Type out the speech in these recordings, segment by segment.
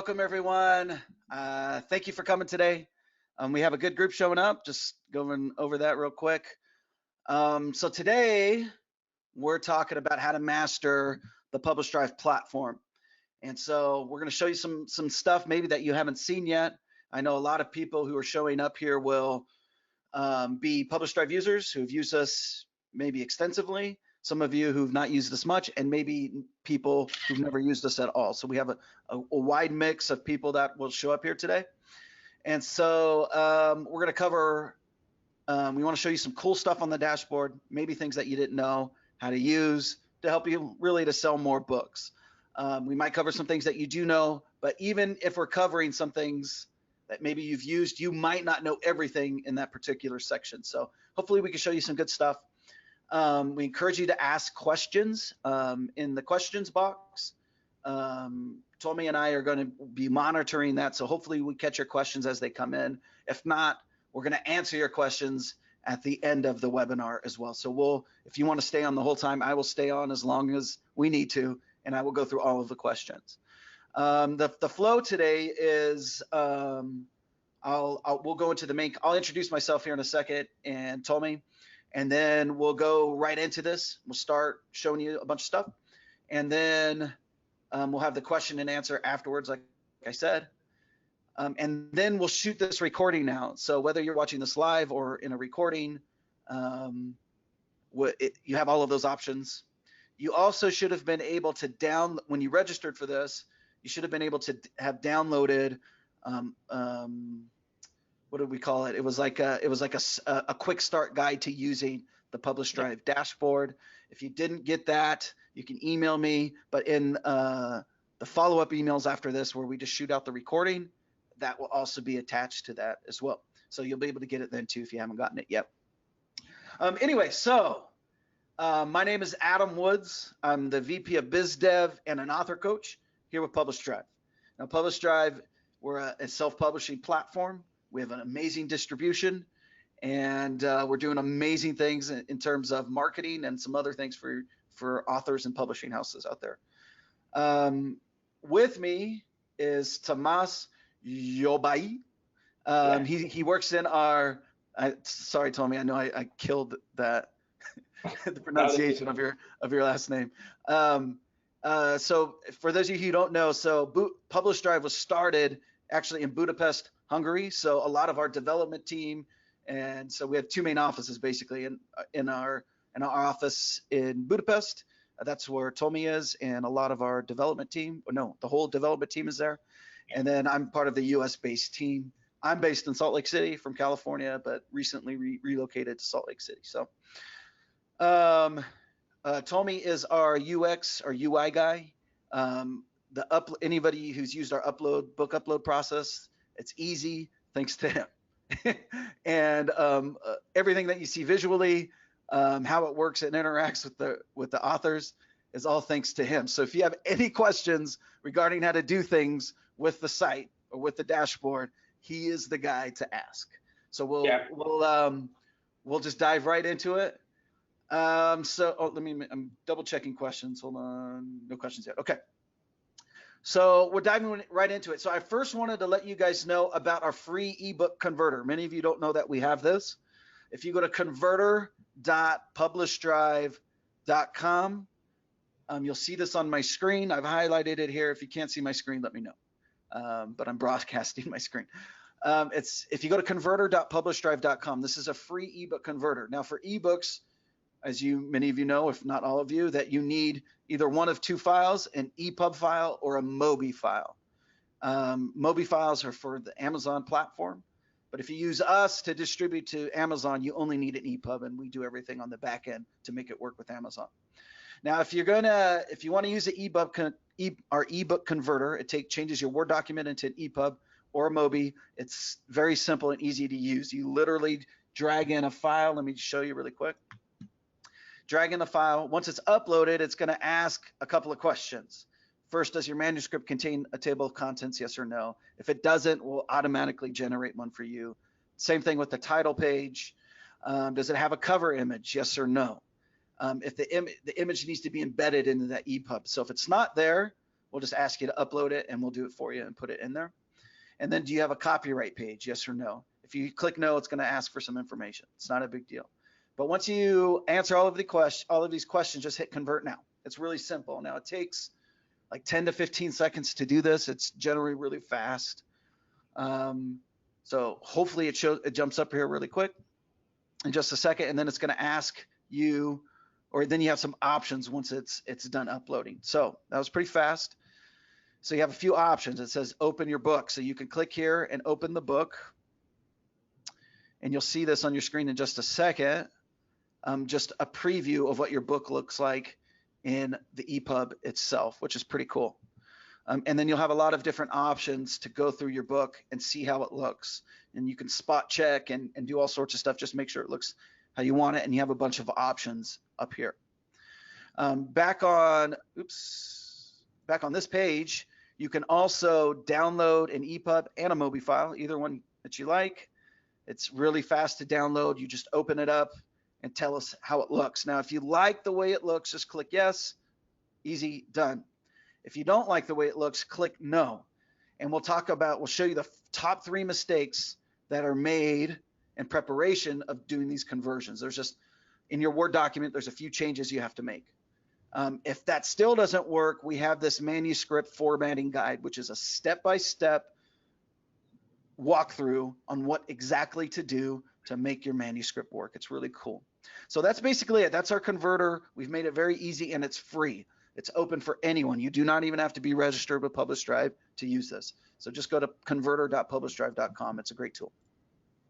welcome everyone. Thank you for coming today. We have a good group showing up, just going over that real quick. So today we're talking about how to master the PublishDrive platform. And so we're gonna show you some stuff maybe that you haven't seen yet. I know a lot of people who are showing up here will be PublishDrive users who've used us maybe extensively. Some of you who've not used us much, and maybe people who've never used us at all. So we have a wide mix of people that will show up here today. And so we're gonna cover, we wanna show you some cool stuff on the dashboard, maybe things that you didn't know how to use to help you really to sell more books. We might cover some things that you do know, but even if we're covering some things that maybe you've used, you might not know everything in that particular section. So hopefully we can show you some good stuff. We encourage you to ask questions in the questions box. Tommy and I are going to be monitoring that, so hopefully we catch your questions as they come in. If not, we're going to answer your questions at the end of the webinar as well. So if you want to stay on the whole time, I will stay on as long as we need to, and I will go through all of the questions. The flow today is we'll go into the main. I'll introduce myself here in a second, and Tommy. And then we'll go right into this. We'll start showing you a bunch of stuff. And then we'll have the question and answer afterwards, like I said. And then we'll shoot this recording now. So whether you're watching this live or in a recording, you have all of those options. You also should have been able to when you registered for this, you should have been able to have downloaded what did we call it? It was like a quick start guide to using the PublishDrive dashboard. If you didn't get that, you can email me. But in the follow-up emails after this, where we just shoot out the recording, that will also be attached to that as well. So you'll be able to get it then too if you haven't gotten it yet. Anyway, so my name is Adam Woods. I'm the VP of Biz Dev and an author coach here with PublishDrive. Now, PublishDrive, we're a self-publishing platform. We have an amazing distribution, and we're doing amazing things in terms of marketing and some other things for authors and publishing houses out there. With me is Tamas Jobai. He works in our, sorry, Tommy, I know I killed that, the pronunciation of your last name. So for those of you who don't know, so PublishDrive was started actually in Budapest, Hungary. So a lot of our development team, and so we have two main offices basically in our office in Budapest. That's where Tommy is, and a lot of our development team, the whole development team is there. And then I'm part of the US based team. I'm based in Salt Lake City from California, but recently relocated to Salt Lake City. So Tommy is our UX or UI guy. Anybody who's used our book upload process, it's easy thanks to him. And everything that you see visually, how it works and interacts with the authors is all thanks to him. So if you have any questions regarding how to do things with the site or with the dashboard, he is the guy to ask. So we'll just dive right into it. I'm double checking questions. Hold on, no questions yet. Okay. So we're diving right into it. So I first wanted to let you guys know about our free ebook converter. Many of you don't know that we have this. If you go to converter.publishdrive.com, you'll see this on my screen. I've highlighted it here. If you can't see my screen, let me know. But I'm broadcasting my screen. If you go to converter.publishdrive.com, this is a free ebook converter. Now for ebooks, as many of you know, if not all of you, that you need either one of two files, an EPUB file or a MOBI file. MOBI files are for the Amazon platform, but if you use us to distribute to Amazon, you only need an EPUB, and we do everything on the back end to make it work with Amazon. Now, if you want to use our ebook converter, it changes your Word document into an EPUB or a MOBI. It's very simple and easy to use. You literally drag in a file. Let me show you really quick. Drag in the file. Once it's uploaded, it's going to ask a couple of questions. First, does your manuscript contain a table of contents, yes or no? If it doesn't, we'll automatically generate one for you. Same thing with the title page. Does it have a cover image, yes or no? If the image needs to be embedded into that EPUB. So if it's not there, we'll just ask you to upload it and we'll do it for you and put it in there. And then do you have a copyright page, yes or no? If you click no, it's going to ask for some information. It's not a big deal. But once you answer all of these questions, just hit convert now. It's really simple. Now it takes like 10 to 15 seconds to do this. It's generally really fast. So hopefully it jumps up here really quick in just a second, and then it's going to ask you, or then you have some options once it's done uploading. So that was pretty fast. So you have a few options. It says open your book. So you can click here and open the book. And you'll see this on your screen in just a second. Just a preview of what your book looks like in the EPUB itself, which is pretty cool. And then you'll have a lot of different options to go through your book and see how it looks. And you can spot check and do all sorts of stuff. Just make sure it looks how you want it. And you have a bunch of options up here. Back on this page, you can also download an EPUB and a Mobi file, either one that you like. It's really fast to download. You just open it up and tell us how it looks. Now, if you like the way it looks, just click yes, easy, done. If you don't like the way it looks, click no. And we'll show you the top 3 mistakes that are made in preparation of doing these conversions. There's just, in your Word document, there's a few changes you have to make. If that still doesn't work, we have this manuscript formatting guide, which is a step-by-step walkthrough on what exactly to do to make your manuscript work. It's really cool. So that's basically it. That's our converter. We've made it very easy and it's free. It's open for anyone. You do not even have to be registered with PublishDrive to use this. So just go to converter.publishdrive.com. It's a great tool.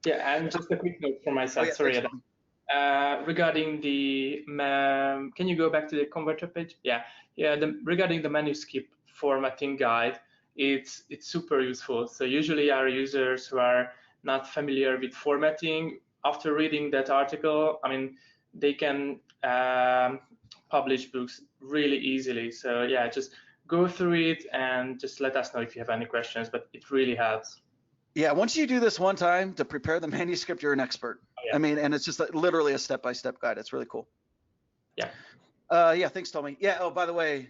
Yeah, and just a quick note from my side. Yeah, sorry, regarding the, can you go back to the converter page? Yeah, regarding the manuscript formatting guide, it's super useful. So usually our users who are not familiar with formatting, after reading that article, I mean, they can publish books really easily. So yeah, just go through it and just let us know if you have any questions, but it really helps. Yeah, once you do this one time to prepare the manuscript, you're an expert. Oh, yeah. I mean, and it's just literally a step-by-step guide. It's really cool. Yeah. Yeah, thanks, Tommy. Yeah, oh, by the way,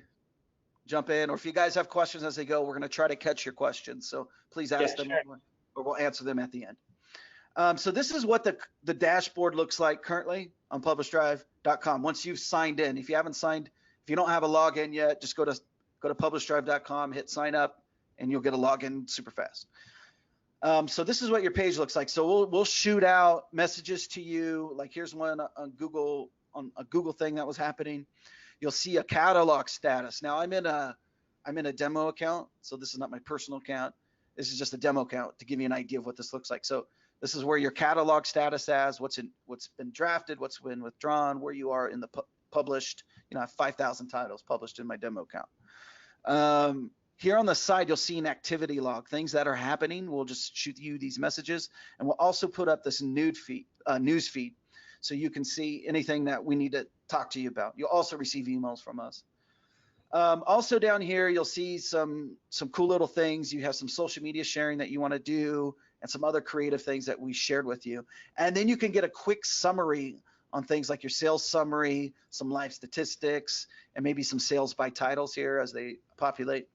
jump in, or if you guys have questions as they go, we're going to try to catch your questions. So please ask them, sure, or we'll answer them at the end. So this is what the dashboard looks like currently on PublishDrive.com. Once you've signed in, if you haven't signed, if you don't have a login yet, just go to PublishDrive.com, hit sign up, and you'll get a login super fast. So this is what your page looks like. So we'll shoot out messages to you. Like here's one on a Google thing that was happening. You'll see a catalog status. Now I'm in a demo account, so this is not my personal account. This is just a demo account to give you an idea of what this looks like. So this is where your catalog status is, what's been drafted, what's been withdrawn, where you are in the published. You know, I have 5,000 titles published in my demo account. Here on the side, you'll see an activity log, things that are happening. We'll just shoot you these messages, and we'll also put up this news feed, so you can see anything that we need to talk to you about. You'll also receive emails from us. Also down here, you'll see some cool little things. You have some social media sharing that you want to do, and some other creative things that we shared with you. And then you can get a quick summary on things like your sales summary, some live statistics, and maybe some sales by titles here as they populate.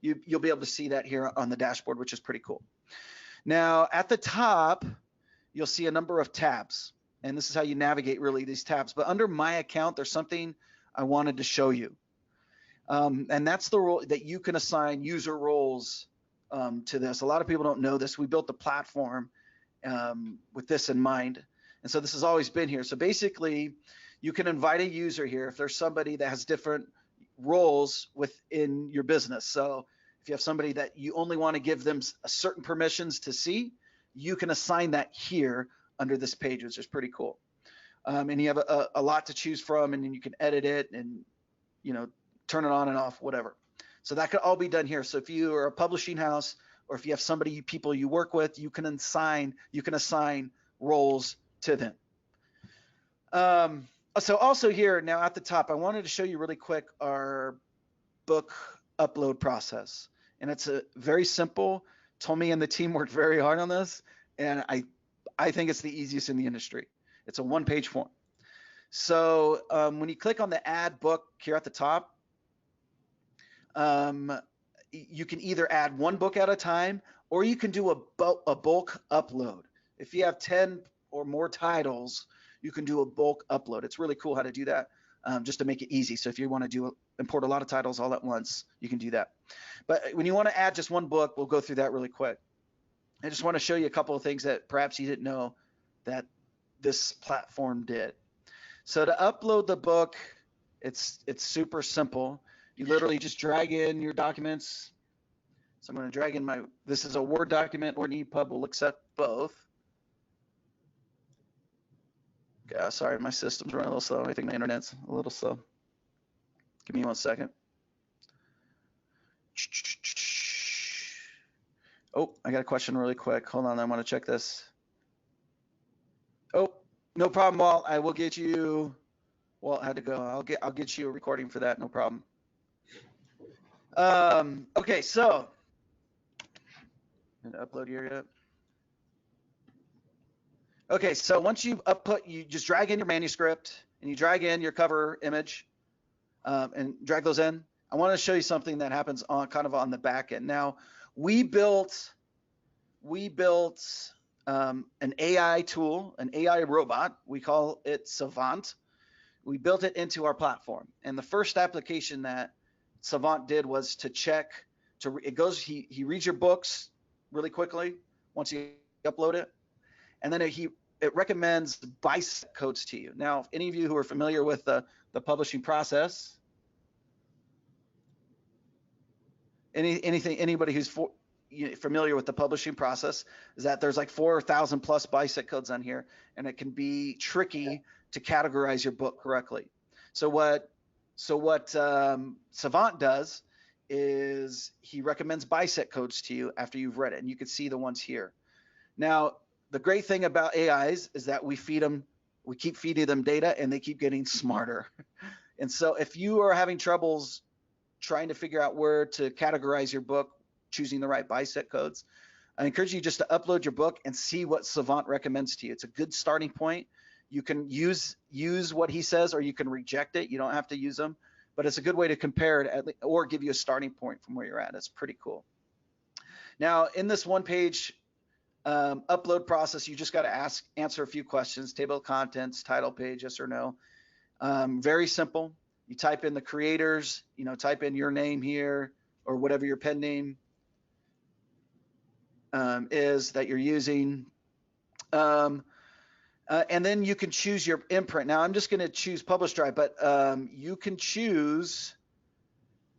You'll be able to see that here on the dashboard, which is pretty cool. Now, at the top, you'll see a number of tabs, and this is how you navigate really these tabs. But under My Account, there's something I wanted to show you, and that's the role that you can assign user roles to this. A lot of people don't know this. We built the platform with this in mind, and so this has always been here. So basically, you can invite a user here if there's somebody that has different roles within your business. So if you have somebody that you only want to give them a certain permissions to see, you can assign that here under this page, which is pretty cool. And you have a lot to choose from, and then you can edit it and, you know, turn it on and off, whatever. So that could all be done here. So if you are a publishing house, or if you have people you work with, you can assign roles to them. So also here now at the top, I wanted to show you really quick our book upload process, and it's a very simple. Tommy and the team worked very hard on this, and I think it's the easiest in the industry. It's a one-page form. So when you click on the Add Book here at the top, You can either add one book at a time, or you can do a bulk upload. If you have 10 or more titles, you can do a bulk upload. It's really cool how to do that, just to make it easy. So if you want to import a lot of titles all at once, you can do that. But when you want to add just one book, we'll go through that really quick. I just want to show you a couple of things that perhaps you didn't know that this platform did. So to upload the book, it's super simple. You literally just drag in your documents. So I'm going to drag in this is a Word document or an EPUB. We'll accept both. Yeah, sorry, my system's running a little slow. I think my internet's a little slow. Give me 1 second. Oh, I got a question really quick. Hold on, I want to check this. Oh, no problem, Walt. I will get you. Walt had to go. I'll get you a recording for that. No problem. Okay, so upload here yet? Okay, so once you you just drag in your manuscript and you drag in your cover image and drag those in. I want to show you something that happens on kind of on the back end. Now, we built an AI tool, an AI robot. We call it Savant. We built it into our platform, and the first application that Savant did was to check. He reads your books really quickly once you upload it, and then it recommends bisect codes to you. Now, if any of you who are familiar with the publishing process, anybody who's familiar with the publishing process, is that there's like 4,000 plus bisect codes on here, and it can be tricky to categorize your book correctly. So what Savant does is he recommends bisect codes to you after you've read it, and you can see the ones here. Now, the great thing about AIs is that we keep feeding them data, and they keep getting smarter. And so if you are having troubles trying to figure out where to categorize your book, choosing the right bisect codes, I encourage you just to upload your book and see what Savant recommends to you. It's a good starting point. You can use what he says, or you can reject it. You don't have to use them, but it's a good way to compare it or give you a starting point from where you're at. It's pretty cool. Now, in this one-page upload process, you just got to answer a few questions: table of contents, title page, yes or no. Very simple. You type in the creators, type in your name here, or whatever your pen name is that you're using. And then you can choose your imprint. Now, I'm just going to choose PublishDrive, but you can choose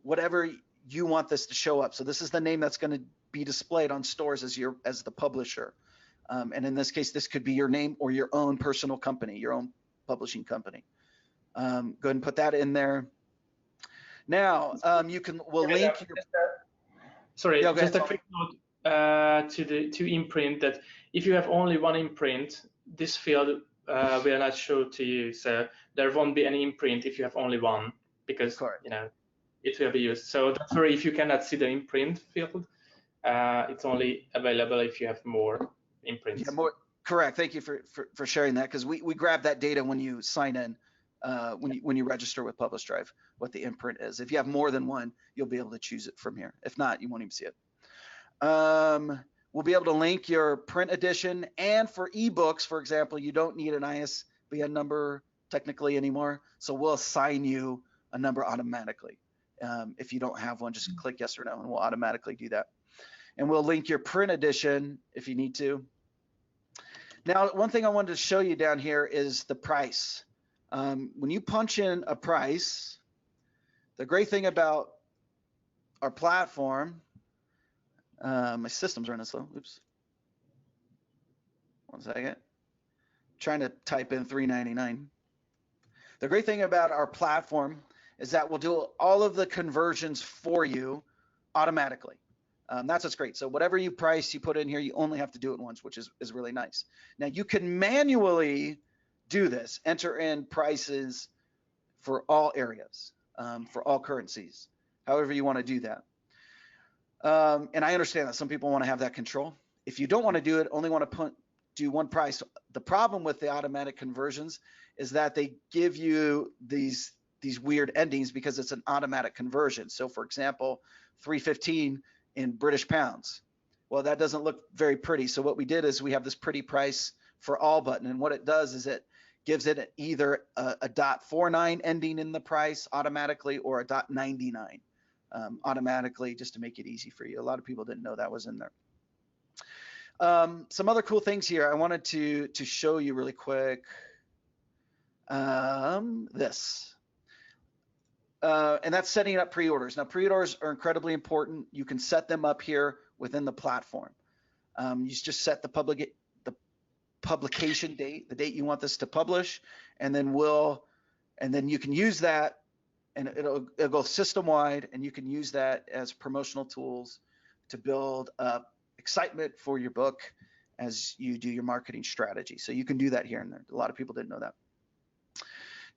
whatever you want this to show up. So this is the name that's going to be displayed on stores as the publisher. And in this case, this could be your name or your own personal company, your own publishing company. Go ahead and put that in there. Now, we'll link your. Sorry, just a quick note to imprint, that if you have only one imprint, this field will not show to you. So there won't be any imprint if you have only one, because it will be used. So don't worry if you cannot see the imprint field. It's only available if you have more imprints. Yeah, more correct. Thank you for sharing that, because we grab that data when you sign in, when you register with PublishDrive, what the imprint is. If you have more than one, you'll be able to choose it from here. If not, you won't even see it. We'll be able to link your print edition, and for ebooks, for example, you don't need an ISBN number technically anymore, so we'll assign you a number automatically. If you don't have one, just click yes or no, and we'll automatically do that. And we'll link your print edition if you need to. Now, one thing I wanted to show you down here is the price. When you punch in a price, the great thing about our platform, my system's running slow. Oops. 1 second. Trying to type in $3.99. The great thing about our platform is that we'll do all of the conversions for you automatically. That's what's great. So whatever you price, you put in here, you only have to do it once, which is really nice. Now, you can manually do this, enter in prices for all areas, for all currencies, however you want to do that. And I understand that some people want to have that control. If you don't want to do it, only want to do one price. The problem with the automatic conversions is that they give you these these weird endings because it's an automatic conversion. So for example, 315 in British pounds. Well, that doesn't look very pretty. So what we did is we have this pretty price for all button. And what it does is it gives it either a .49 ending in the price automatically or a .99 automatically, just to make it easy for you. A lot of people didn't know that was in there. Some other cool things here I wanted to show you really quick. This. And that's setting up pre-orders. Now, pre-orders are incredibly important. You can set them up here within the platform. You just set the publication date, the date you want this to publish, and then you can use that, and it'll go system-wide, and you can use that as promotional tools to build up excitement for your book as you do your marketing strategy. So you can do that here and there. A lot of people didn't know that.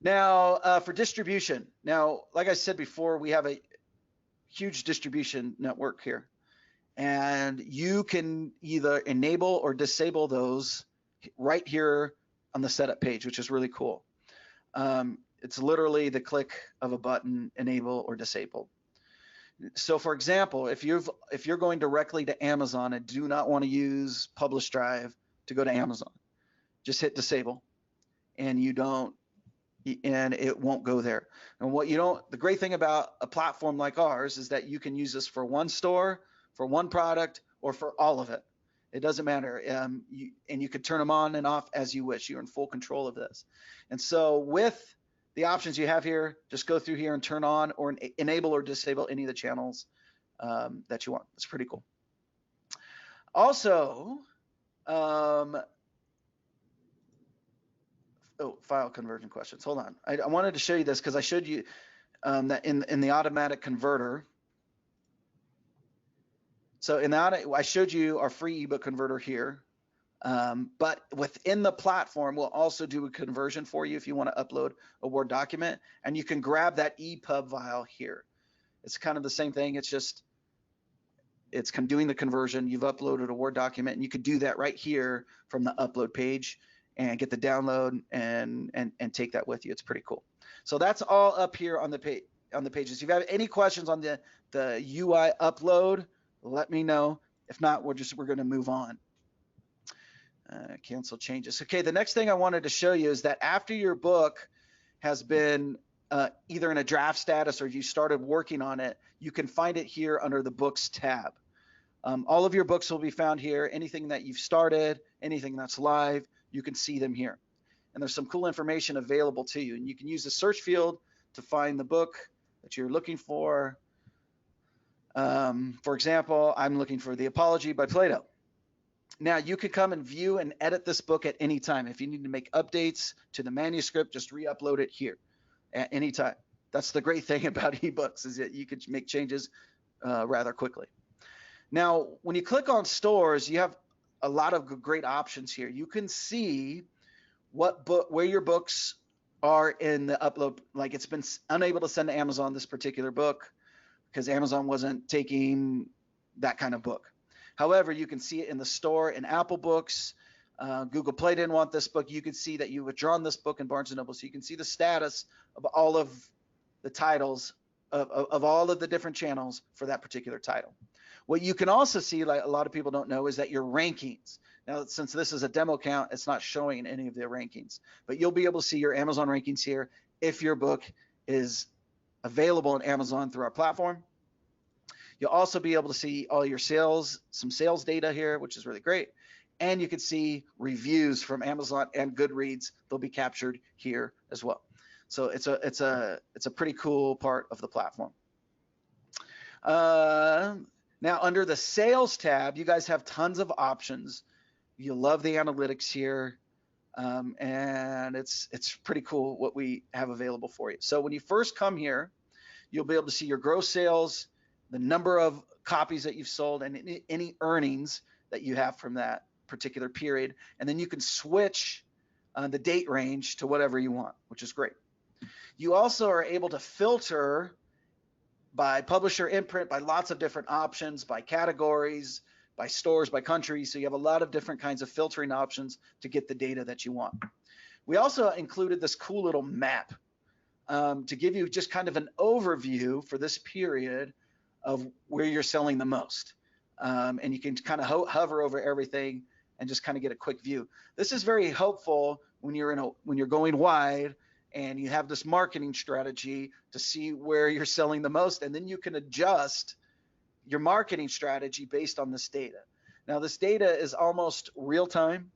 Now, for distribution. Now, like I said before, we have a huge distribution network here, and you can either enable or disable those right here on the setup page, which is really cool. It's literally the click of a button, enable or disable. So for example, if you're going directly to Amazon and do not want to use PublishDrive to go to Amazon, just hit disable, and it won't go there. And the great thing about a platform like ours is that you can use this for one store, for one product, or for all of it. It doesn't matter. And you can turn them on and off as you wish. You're in full control of this. And so with the options you have here, just go through here and turn on or enable or disable any of the channels that you want. It's pretty cool. Also, file conversion questions. Hold on. I wanted to show you this because I showed you that in the automatic converter. So I showed you our free ebook converter here, but within the platform, we'll also do a conversion for you if you want to upload a Word document, and you can grab that EPUB file here. It's kind of the same thing. It's doing the conversion. You've uploaded a Word document, and you could do that right here from the upload page and get the download and take that with you. It's pretty cool. So that's all up here on the pages. If you have any questions on the UI upload, let me know. If not, we're going to move on. Cancel changes. Okay, the next thing I wanted to show you is that after your book has been either in a draft status or you started working on it, you can find it here under the Books tab. All of your books will be found here. Anything that you've started, anything that's live, you can see them here. And there's some cool information available to you. And you can use the search field to find the book that you're looking for. For example, I'm looking for The Apology by Plato. Now, you could come and view and edit this book at any time. If you need to make updates to the manuscript, just re-upload it here at any time. That's the great thing about ebooks, is that you could make changes rather quickly. Now, when you click on stores, you have a lot of great options here. You can see where your books are in the upload. Like, it's been unable to send to Amazon this particular book because Amazon wasn't taking that kind of book. However, you can see it in the store in Apple Books. Google Play didn't want this book. You can see that you've withdrawn this book in Barnes & Noble. So you can see the status of all of the titles of all of the different channels for that particular title. What you can also see, like a lot of people don't know, is that your rankings. Now, since this is a demo count, it's not showing any of the rankings, but you'll be able to see your Amazon rankings here if your book is available on Amazon through our platform. You'll also be able to see all your sales, some sales data here, which is really great. And you can see reviews from Amazon and Goodreads. They'll be captured here as well. So it's a pretty cool part of the platform. Now, under the sales tab, you guys have tons of options. You'll love the analytics here. And it's pretty cool what we have available for you. So when you first come here, you'll be able to see your gross sales, the number of copies that you've sold, and any earnings that you have from that particular period. And then you can switch the date range to whatever you want, which is great. You also are able to filter by publisher, imprint, by lots of different options, by categories, by stores, by country. So you have a lot of different kinds of filtering options to get the data that you want. We also included this cool little map. to give you just kind of an overview for this period of where you're selling the most. And you can kind of hover over everything and just kind of get a quick view. This is very helpful when you're going wide and you have this marketing strategy to see where you're selling the most, and then you can adjust your marketing strategy based on this data. Now, this data is almost real time.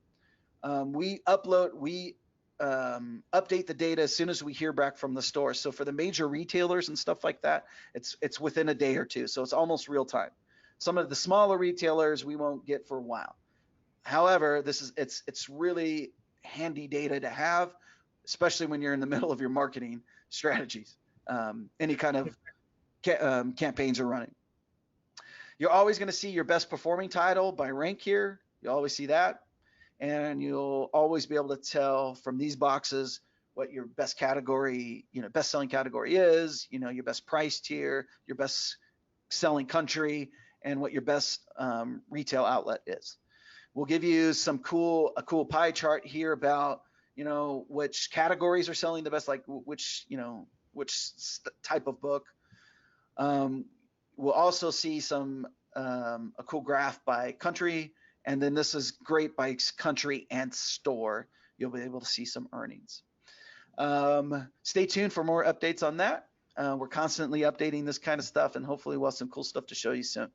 We update the data as soon as we hear back from the store. So for the major retailers and stuff like that, it's within a day or two. So it's almost real time. Some of the smaller retailers we won't get for a while. However, it's really handy data to have, especially when you're in the middle of your marketing strategies. Any kind of campaigns are running. You're always going to see your best performing title by rank here. You always see that. And you'll always be able to tell from these boxes what your best category, best selling category is, your best price tier, your best selling country, and what your best retail outlet is. We'll give you a cool pie chart here about, which categories are selling the best, like which type of book. We'll also see a cool graph by country, and then this is great by country and store. You'll be able to see some earnings. Stay tuned for more updates on that. We're constantly updating this kind of stuff, and hopefully we'll have some cool stuff to show you soon.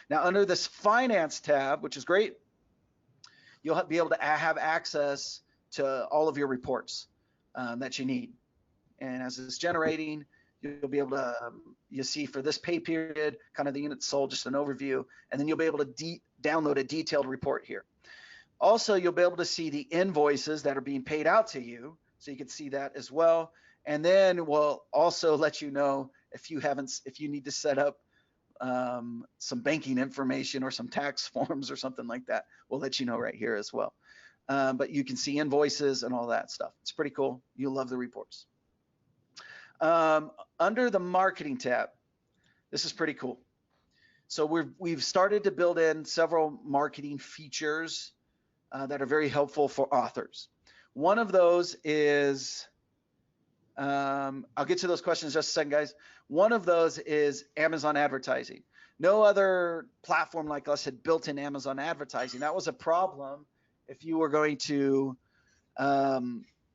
Now, under this finance tab, which is great, you'll be able to have access to all of your reports that you need. And as it's generating, you'll be able to, you see for this pay period, kind of the units sold, just an overview, and then you'll be able to download a detailed report here. Also, you'll be able to see the invoices that are being paid out to you, so you can see that as well. And then we'll also let you know if you need to set up some banking information or some tax forms or something like that. We'll let you know right here as well. But you can see invoices and all that stuff. It's pretty cool. You'll love the reports. Under the marketing tab, this is pretty cool. So we've started to build in several marketing features that are very helpful for authors. One of those is, I'll get to those questions in just a second, guys. One of those is Amazon advertising. No other platform like us had built in Amazon advertising. That was a problem if you were going to,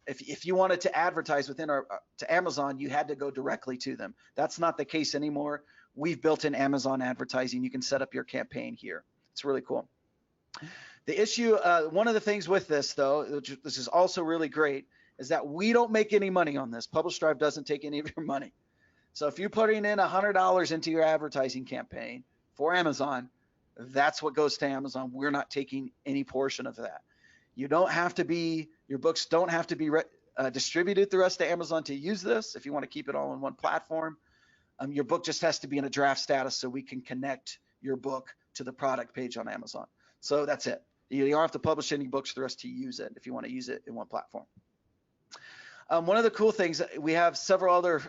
if you wanted to advertise to Amazon, you had to go directly to them. That's not the case anymore. We've built in Amazon advertising. You can set up your campaign here. It's really cool. The issue, one of the things with this though, this is also really great, is that we don't make any money on this. PublishDrive doesn't take any of your money. So if you're putting in $100 into your advertising campaign for Amazon, that's what goes to Amazon. We're not taking any portion of that. You don't have to be, your books don't have to be distributed through us to Amazon to use this. If you want to keep it all in one platform, your book just has to be in a draft status so we can connect your book to the product page on Amazon. So that's it. You don't have to publish any books through us to use it if you want to use it in one platform. One of the cool things, we have several other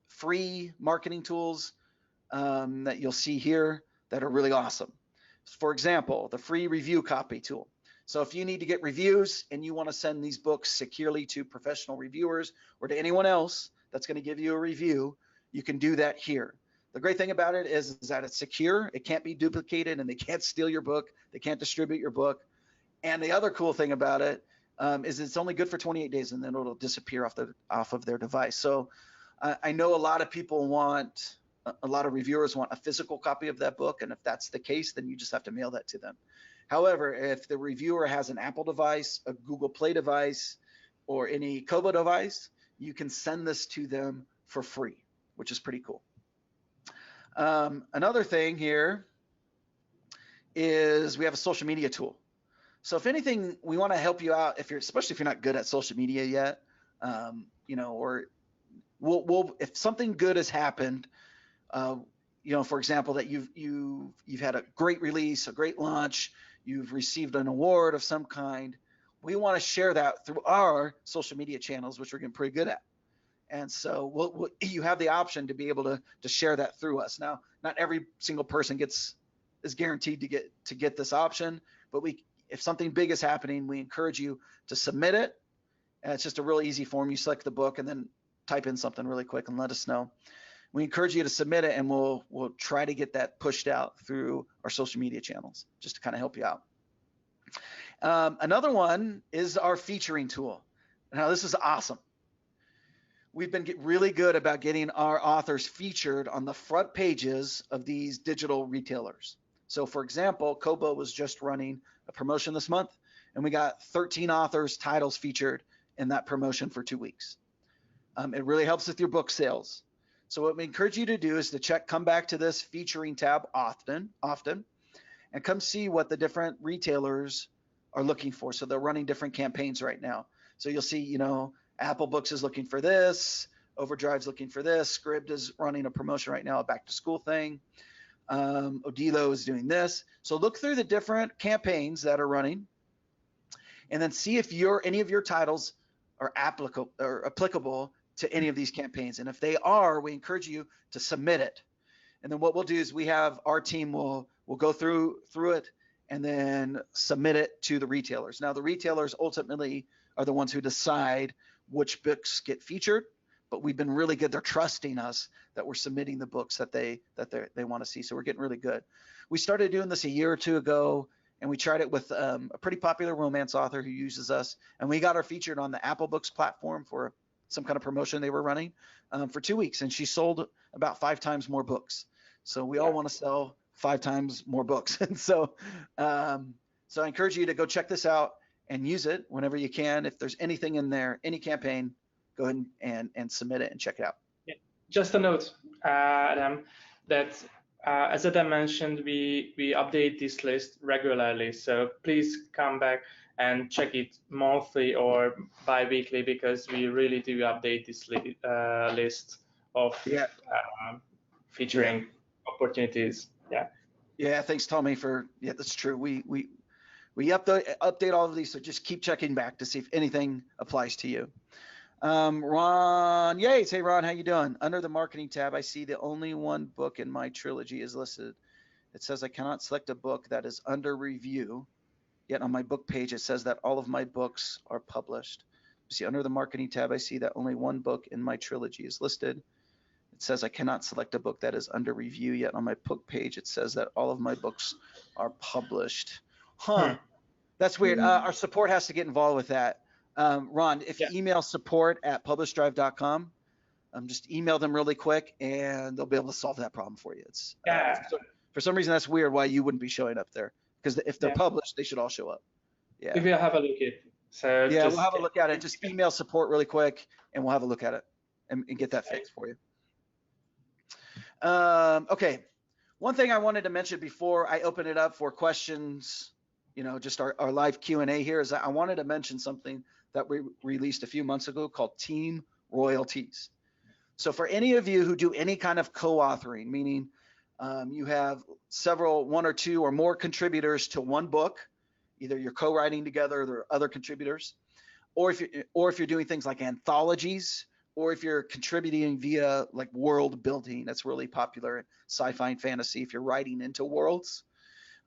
free marketing tools that you'll see here that are really awesome. For example, the free review copy tool. So if you need to get reviews and you want to send these books securely to professional reviewers or to anyone else that's going to give you a review, you can do that here. The great thing about it is that it's secure. It can't be duplicated, and they can't steal your book. They can't distribute your book. And the other cool thing about it is it's only good for 28 days, and then it'll disappear off of their device. So I know a lot of people want, a lot of reviewers want a physical copy of that book, and if that's the case, then you just have to mail that to them. However, if the reviewer has an Apple device, a Google Play device, or any Kobo device, you can send this to them for free, which is pretty cool. Another thing here is we have a social media tool. So if anything, we want to help you out especially if you're not good at social media yet, or if something good has happened, for example, that you've had a great release, a great launch, you've received an award of some kind, we want to share that through our social media channels, which we're getting pretty good at. And so you have the option to be able to share that through us. Now, not every single person is guaranteed to get this option, but if something big is happening, we encourage you to submit it. And it's just a really easy form. You select the book, and then type in something really quick and let us know. We encourage you to submit it, and we'll try to get that pushed out through our social media channels just to kind of help you out. Another one is our featuring tool. Now, this is awesome. We've been really good about getting our authors featured on the front pages of these digital retailers. So, for example, Kobo was just running a promotion this month, and we got 13 authors' titles featured in that promotion for 2 weeks. It really helps with your book sales. So what we encourage you to do is to come back to this featuring tab often, and come see what the different retailers are looking for. So they're running different campaigns right now. So you'll see, you know, Apple Books is looking for this, Overdrive's looking for this, Scribd is running a promotion right now, a back to school thing. Odilo is doing this. So look through the different campaigns that are running, and then see if any of your titles are applicable to any of these campaigns. And if they are, we encourage you to submit it. And then what we'll do is our team will go through it and then submit it to the retailers. Now, the retailers ultimately are the ones who decide which books get featured, but we've been really good. They're trusting us that we're submitting the books that they want to see. So we're getting really good. We started doing this a year or two ago, and we tried it with a pretty popular romance author who uses us, and we got her featured on the Apple Books platform for some kind of promotion they were running for 2 weeks, and she sold about 5 times more books. So we all want to sell 5 times more books. And so I encourage you to go check this out and use it whenever you can. If there's anything in there, any campaign, go ahead and submit it and check it out. Yeah. Just a note, Adam, that as Adam mentioned, we update this list regularly. So please come back and check it monthly or bi-weekly, because we really do update this list of featuring opportunities. Yeah, thanks, Tommy, that's true. We update all of these, so just keep checking back to see if anything applies to you. Ron Yates, hey Ron, how you doing? Under the marketing tab, I see the only one book in my trilogy is listed. It says I cannot select a book that is under review, yet on my book page it says that all of my books are published. See, under the marketing tab, I see that only one book in my trilogy is listed. It says I cannot select a book that is under review, yet on my book page it says that all of my books are published. That's weird. Our support has to get involved with that. Ron, if you email support@publishdrive.com, just email them really quick and they'll be able to solve that problem for you. It's for some reason that's weird why you wouldn't be showing up there, because if they're published, they should all show up. We will have a look at it. So we'll have a look at it. Just email support really quick and we'll have a look at it and get that fixed for you. Okay, one thing I wanted to mention before I open it up for questions, you know, just our live Q&A here, is that I wanted to mention something that we released a few months ago called Team Royalties. So for any of you who do any kind of co-authoring, meaning you have one or two or more contributors to one book, either you're co-writing together or there are other contributors, or if you're doing things like anthologies, or if you're contributing via like world building, that's really popular in sci-fi and fantasy if you're writing into worlds.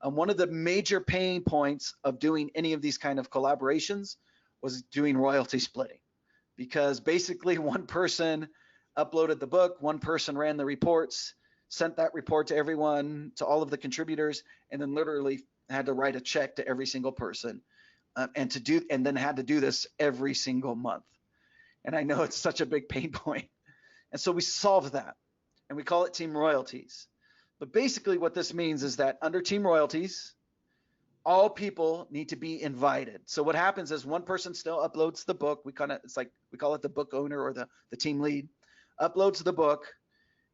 One of the major pain points of doing any of these kind of collaborations was doing royalty splitting, because basically one person uploaded the book, one person ran the reports, sent that report to everyone, to all of the contributors, and then literally had to write a check to every single person, and then had to do this every single month. And I know it's such a big pain point. And so we solved that, and we call it Team Royalties. But basically what this means is that under Team Royalties, all people need to be invited. So what happens is one person still uploads the book. We call it the book owner or the team lead, uploads the book,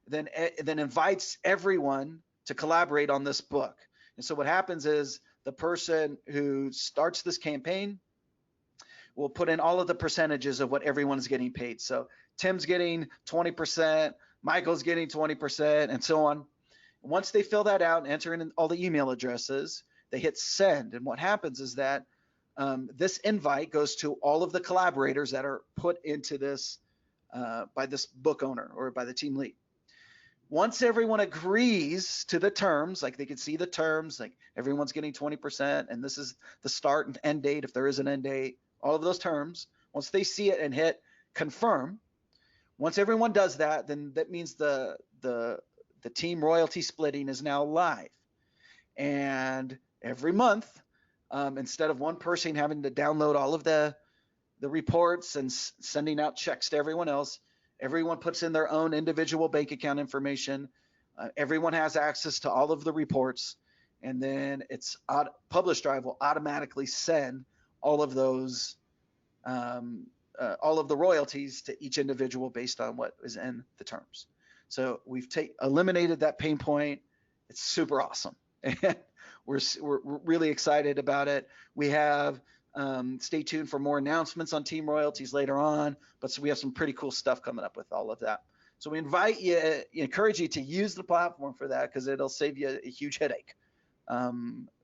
then invites everyone to collaborate on this book. And so what happens is the person who starts this campaign will put in all of the percentages of what everyone's getting paid. So Tim's getting 20%, Michael's getting 20%, and so on. Once they fill that out and enter in all the email addresses, they hit send. And what happens is that this invite goes to all of the collaborators that are put into this by this book owner or by the team lead. Once everyone agrees to the terms, like they can see the terms, like everyone's getting 20%, and this is the start and end date if there is an end date, all of those terms, once they see it and hit confirm, Once everyone does that, then that means the team royalty splitting is now live. And every month, instead of one person having to download all of the reports and sending out checks to everyone else, everyone puts in their own individual bank account information. Everyone has access to all of the reports, and then it's PublishDrive will automatically send all of those, all of the royalties to each individual based on what is in the terms. So we've eliminated that pain point. It's super awesome, and we're really excited about it. We have stay tuned for more announcements on team royalties later on, but so we have some pretty cool stuff coming up with all of that. So we encourage you to use the platform for that, because it'll save you a huge headache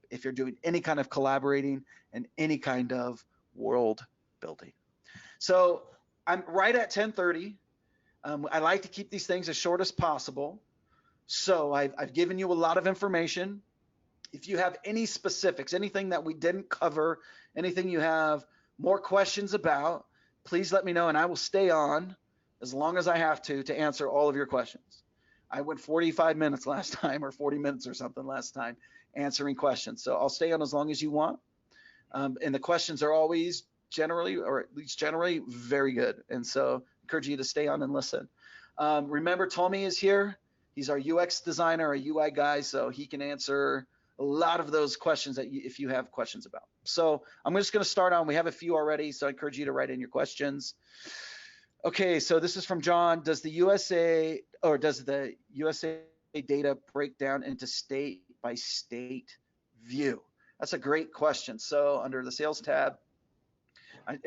if you're doing any kind of collaborating and any kind of world building. So I'm right at 10:30. I like to keep these things as short as possible. So I've given you a lot of information. If you have any specifics, anything that we didn't cover, anything you have more questions about, please let me know, and I will stay on as long as I have to answer all of your questions. I went 45 minutes last time, or 40 minutes or something last time, answering questions. So I'll stay on as long as you want. And the questions are always generally, or at least generally, very good. And so I encourage you to stay on and listen. Remember, Tommy is here. He's our UX designer, our UI guy, so he can answer a lot of those questions that if you have questions about. So I'm just going to start on. We have a few already, so I encourage you to write in your questions. Okay, so this is from John. Does the USA data break down into state by state view? That's a great question. So under the sales tab,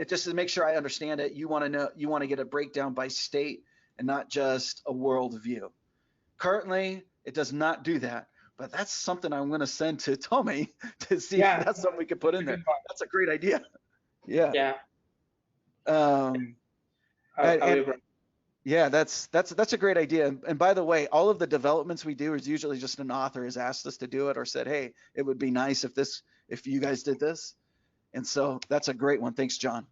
just to make sure I understand it, you want to get a breakdown by state and not just a world view. Currently, it does not do that, but that's something I'm going to send to Tommy to see if that's something we could put in there. That's a great idea. Yeah. Yeah. Yeah, that's a great idea. And by the way, all of the developments we do is usually just an author has asked us to do it or said, hey, it would be nice if you guys did this. And so that's a great one. Thanks, John.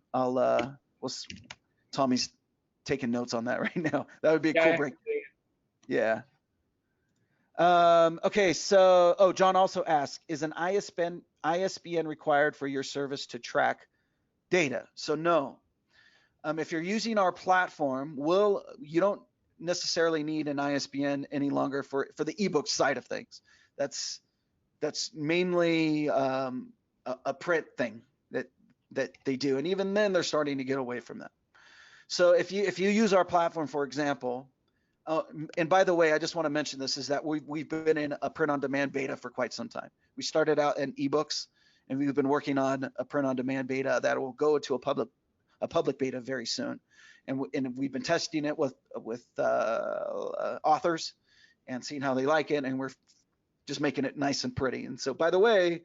Tommy's taking notes on that right now. That would be a cool break. Yeah. Okay, so John also asked, is an ISBN required for your service to track data? So no. If you're using our platform, you don't necessarily need an ISBN any longer for the ebook side of things. That's mainly a print thing that they do, and even then they're starting to get away from that. So if you use our platform, for example, and by the way, I just want to mention this, is that we've been in a print-on-demand beta for quite some time. We started out in ebooks, and we've been working on a print-on-demand beta that will go to a public beta very soon, and we've been testing it with authors and seeing how they like it, and we're just making it nice and pretty. And so, by the way,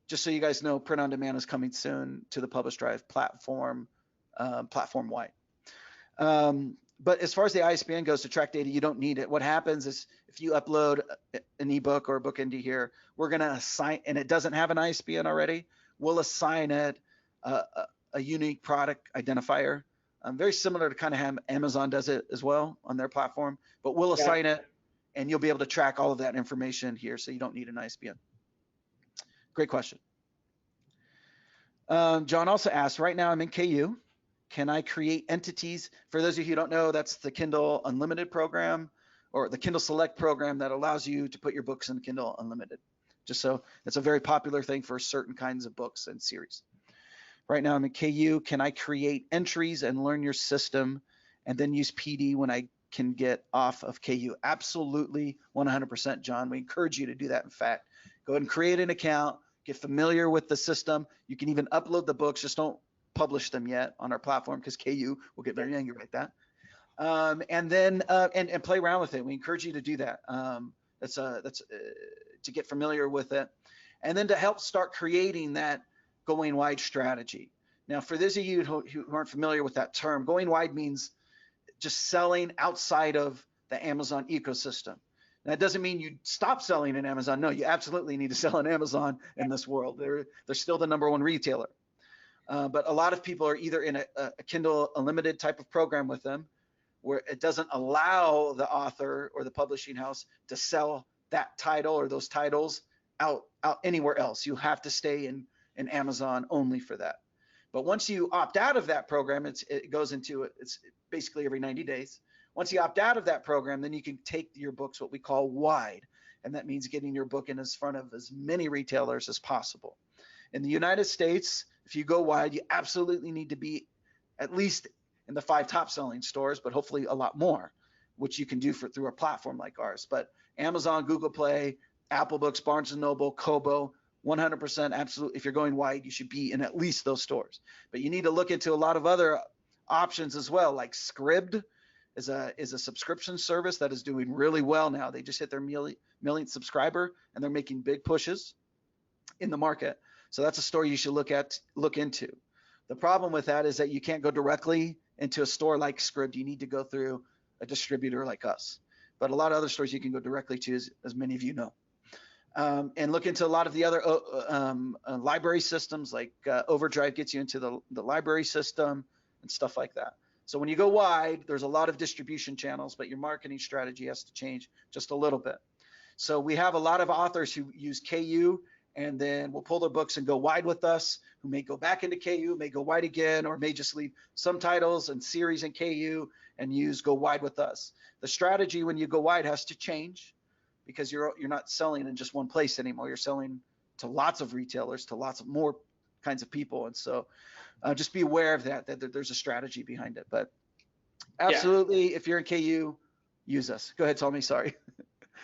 just so you guys know, print on demand is coming soon to the PublishDrive platform, platform-wide. But as far as the ISBN goes to track data, you don't need it. What happens is if you upload an ebook or a book into here, we're going to assign, and it doesn't have an ISBN already, we'll assign it a unique product identifier, very similar to kind of how Amazon does it as well on their platform, but we'll assign it, and you'll be able to track all of that information here, so you don't need an ISBN. Great question. John also asked, right now I'm in KU. Can I create entities? For those of you who don't know, that's the Kindle Unlimited program, or the Kindle Select program that allows you to put your books in Kindle Unlimited. Just so it's a very popular thing for certain kinds of books and series. Right now I'm in KU. Can I create entries and learn your system and then use PD when I can get off of KU? Absolutely, 100%, John. We encourage you to do that. In fact, go ahead and create an account, get familiar with the system. You can even upload the books, just don't publish them yet on our platform because KU will get very angry at that. And then and play around with it. We encourage you to do that. That's to get familiar with it, and then to help start creating that going wide strategy. Now, for those of you who aren't familiar with that term, going wide means just selling outside of the Amazon ecosystem. That doesn't mean you stop selling in Amazon. No, you absolutely need to sell on Amazon in this world. They're still the #1 retailer. But a lot of people are either in a Kindle Unlimited type of program with them, where it doesn't allow the author or the publishing house to sell that title or those titles out anywhere else. You have to stay in Amazon only for that. But once you opt out of that program, it goes into it's basically every 90 days. Once you opt out of that program, then you can take your books what we call wide, and that means getting your book in front of as many retailers as possible. In the United States, if you go wide, you absolutely need to be at least in the 5 top selling stores, but hopefully a lot more, which you can do through a platform like ours. But Amazon, Google Play, Apple Books, Barnes & Noble, Kobo, 100% absolutely. If you're going wide, you should be in at least those stores. But you need to look into a lot of other options as well, like Scribd is a subscription service that is doing really well now. They just hit their millionth subscriber, and they're making big pushes in the market. So that's a store you should look into. The problem with that is that you can't go directly into a store like Scribd. You need to go through a distributor like us. But a lot of other stores you can go directly to, as many of you know. And look into a lot of the other library systems, like Overdrive gets you into the library system and stuff like that. So when you go wide, there's a lot of distribution channels, but your marketing strategy has to change just a little bit. So we have a lot of authors who use KU and then will pull their books and go wide with us, who may go back into KU, may go wide again, or may just leave some titles and series in KU and go wide with us. The strategy when you go wide has to change, because you're not selling in just one place anymore. You're selling to lots of retailers, to lots of more kinds of people. And so just be aware of that there's a strategy behind it. But absolutely, if you're in KU, use us. Go ahead, Tommy, sorry.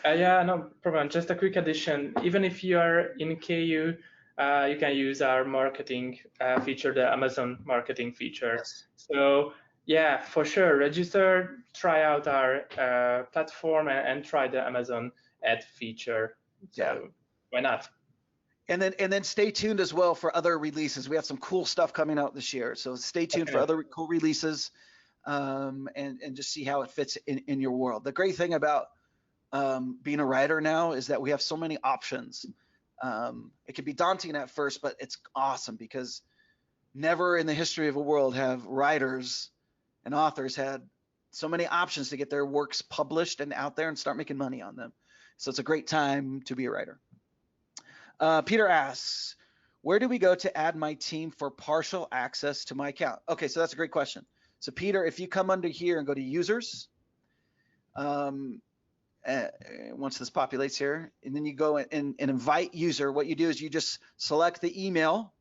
Yeah, no problem. Just a quick addition. Even if you are in KU, you can use our marketing feature, the Amazon marketing feature. Yes. So yeah, for sure, register, try out our platform, and try the Amazon ad feature. So why not? And then stay tuned as well for other releases. We have some cool stuff coming out this year. So stay tuned for other cool releases, and just see how it fits in your world. The great thing about being a writer now is that we have so many options. It can be daunting at first, but it's awesome, because never in the history of the world have writers and authors had so many options to get their works published and out there and start making money on them. So it's a great time to be a writer. Peter asks, where do we go to add my team for partial access to my account? Okay, so that's a great question. So Peter, if you come under here and go to users, once this populates here, and then you go and invite user, what you do is you just select the email,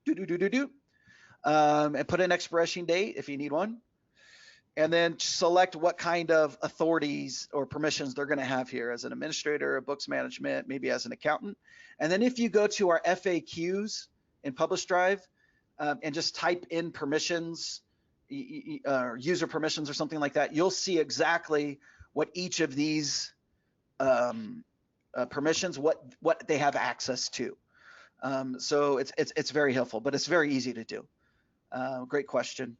and put an expiration date if you need one, and then select what kind of authorities or permissions they're going to have here as an administrator, a books management, maybe as an accountant. And then if you go to our FAQs in PublishDrive and just type in permissions, user permissions or something like that, you'll see exactly what each of these permissions, what they have access to. So it's very helpful, but it's very easy to do. Great question.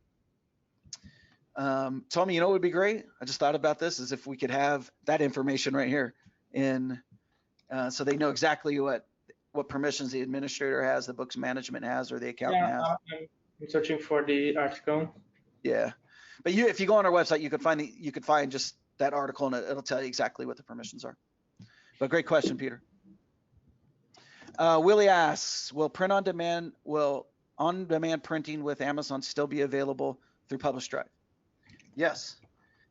Tommy, you know what would be great? I just thought about this, is if we could have that information right here in, so they know exactly what permissions the administrator has, the books management has, or the accountant has. I'm searching for the article. Yeah, but if you go on our website, you could find just that article, and it'll tell you exactly what the permissions are. But great question, Peter. Willie asks, will on-demand printing with Amazon still be available through PublishDrive? Yes.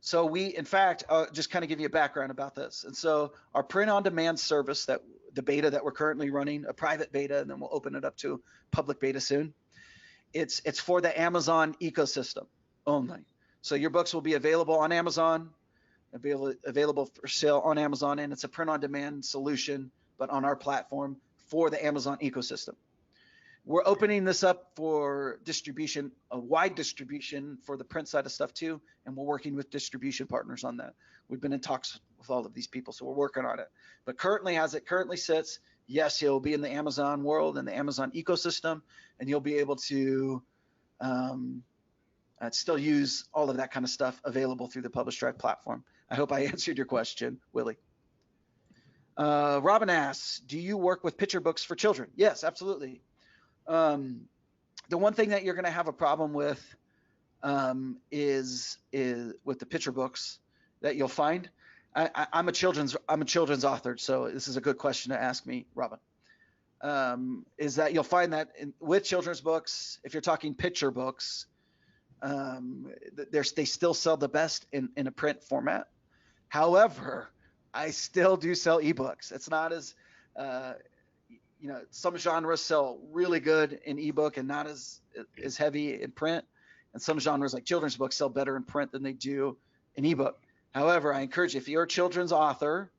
So we, in fact, just kind of give you a background about this. And so our print on demand service, that the beta that we're currently running, a private beta, and then we'll open it up to public beta soon. It's for the Amazon ecosystem only. So your books will be available on Amazon, available for sale on Amazon, and it's a print on demand solution, but on our platform for the Amazon ecosystem. We're opening this up for distribution, a wide distribution for the print side of stuff too, and we're working with distribution partners on that. We've been in talks with all of these people, so we're working on it. But currently, as it currently sits, yes, you'll be in the Amazon world and the Amazon ecosystem, and you'll be able to still use all of that kind of stuff available through the PublishDrive platform. I hope I answered your question, Willie. Robin asks, do you work with picture books for children? Yes, absolutely. The one thing that you're going to have a problem with is with the picture books that you'll find. I'm a children's author, so this is a good question to ask me, Robin. Is that you'll find that with children's books, if you're talking picture books, they still sell the best in a print format. However, I still do sell ebooks. It's not as some genres sell really good in ebook and not as heavy in print, and some genres like children's books sell better in print than they do in ebook. However, I encourage you, if you're a children's author,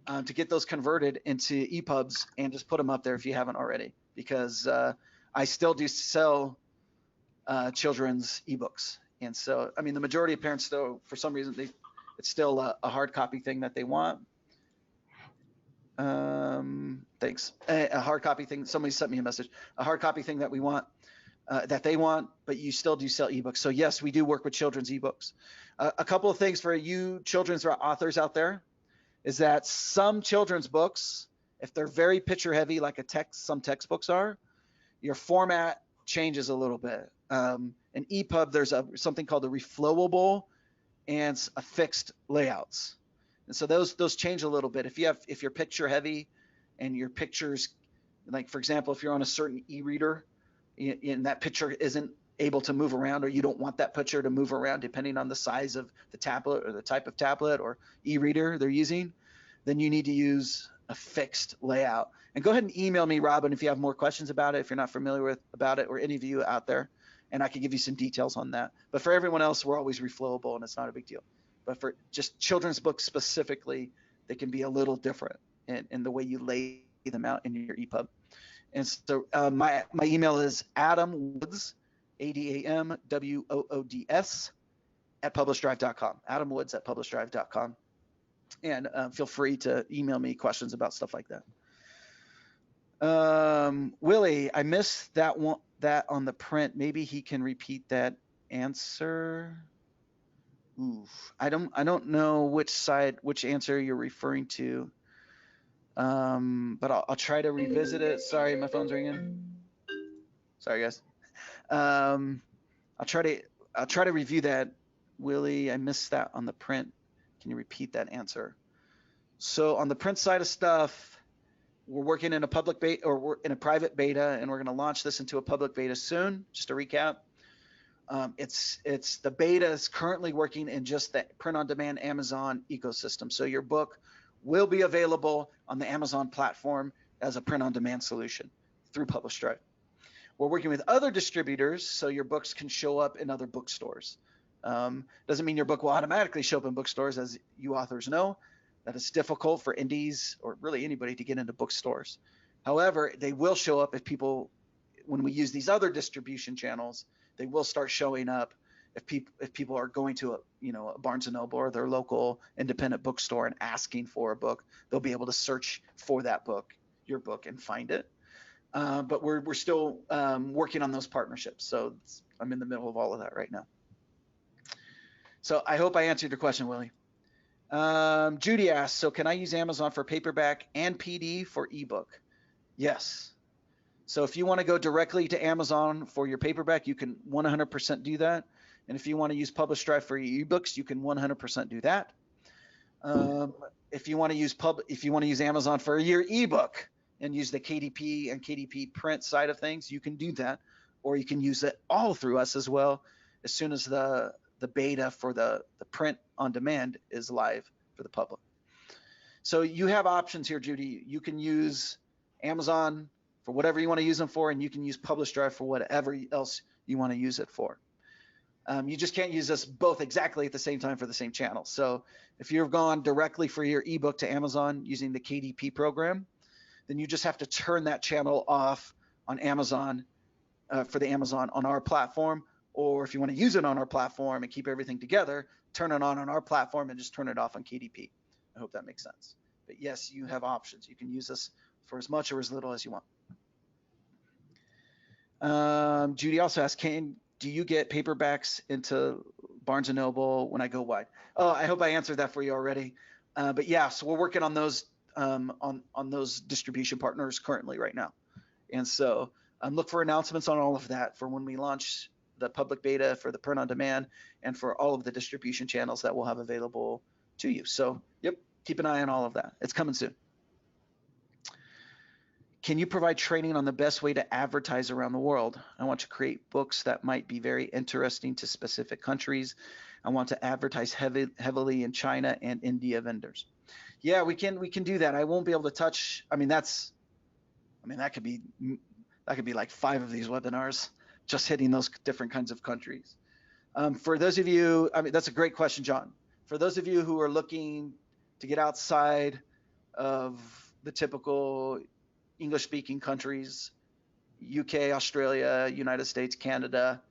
to get those converted into EPUBs and just put them up there if you haven't already, because I still do sell children's ebooks. And so, I mean, the majority of parents, though, for some reason, it's still a hard copy thing that they want. Thanks. A hard copy thing. Somebody sent me a message. A hard copy thing that we want, that they want, but you still do sell ebooks. So yes, we do work with children's ebooks. A couple of things for you children's authors out there is that some children's books, if they're very picture heavy, like some textbooks are, your format changes a little bit. In EPUB, there's something called a reflowable and a fixed layouts. And so those change a little bit. If you're picture heavy and your pictures, like for example, if you're on a certain e-reader and that picture isn't able to move around, or you don't want that picture to move around depending on the size of the tablet or the type of tablet or e-reader they're using, then you need to use a fixed layout. And go ahead and email me, Robin, if you have more questions about it, if you're not familiar about it, or any of you out there, and I can give you some details on that. But for everyone else, we're always reflowable and it's not a big deal. But for just children's books specifically, they can be a little different in the way you lay them out in your EPUB. And so my email is adamwoods, ADAMWOODS, at PublishDrive.com. AdamWoods at PublishDrive.com. And feel free to email me questions about stuff like that. Willie, I missed that on the print. Maybe he can repeat that answer. Oof, I don't know which answer you're referring to. But I'll try to revisit it. Sorry, my phone's ringing. Sorry, guys. I'll try to review that, Willie. I missed that on the print. Can you repeat that answer? So on the print side of stuff, we're working in a public beta, or we're in a private beta, and we're going to launch this into a public beta soon. Just to recap, it's the beta is currently working in just the print-on-demand Amazon ecosystem. So your book will be available on the Amazon platform as a print-on-demand solution through PublishDrive. We're working with other distributors, so your books can show up in other bookstores. Doesn't mean your book will automatically show up in bookstores, as you authors know. That it's difficult for indies or really anybody to get into bookstores. However, they will show up if people, when we use these other distribution channels, they will start showing up if people are going to a Barnes & Noble or their local independent bookstore and asking for a book, they'll be able to search for that book, your book, and find it. But we're still working on those partnerships. So I'm in the middle of all of that right now. So I hope I answered your question, Willie. Judy asks, so can I use Amazon for paperback and PD for ebook? Yes. So if you want to go directly to Amazon for your paperback, you can 100% do that. And if you want to use PublishDrive for your ebooks, you can 100% do that. If you want to use Amazon for your ebook and use the KDP and KDP print side of things, you can do that, or you can use it all through us as well as soon as the beta for the print on demand is live for the public. So you have options here, Judy. You can use Amazon for whatever you want to use them for, and you can use PublishDrive for whatever else you want to use it for. You just can't use us both exactly at the same time for the same channel. So if you've gone directly for your ebook to Amazon using the KDP program, then you just have to turn that channel off on Amazon for the Amazon on our platform. Or if you want to use it on our platform and keep everything together, turn it on our platform and just turn it off on KDP. I hope that makes sense. But yes, you have options. You can use this for as much or as little as you want. Judy also asks, do you get paperbacks into Barnes & Noble when I go wide? Oh, I hope I answered that for you already. But yeah, so we're working on those on those distribution partners currently right now. And so look for announcements on all of that for when we launch the public beta, for the print on demand, and for all of the distribution channels that we'll have available to you. So, yep, keep an eye on all of that. It's coming soon. Can you provide training on the best way to advertise around the world? I want to create books that might be very interesting to specific countries. I want to advertise heavily in China and India vendors. Yeah, we can do that. I won't be able to touch. I mean, that could be like 5 of these webinars, just hitting those different kinds of countries. For those of you, I mean, that's a great question, John. For those of you who are looking to get outside of the typical English-speaking countries, UK, Australia, United States, Canada,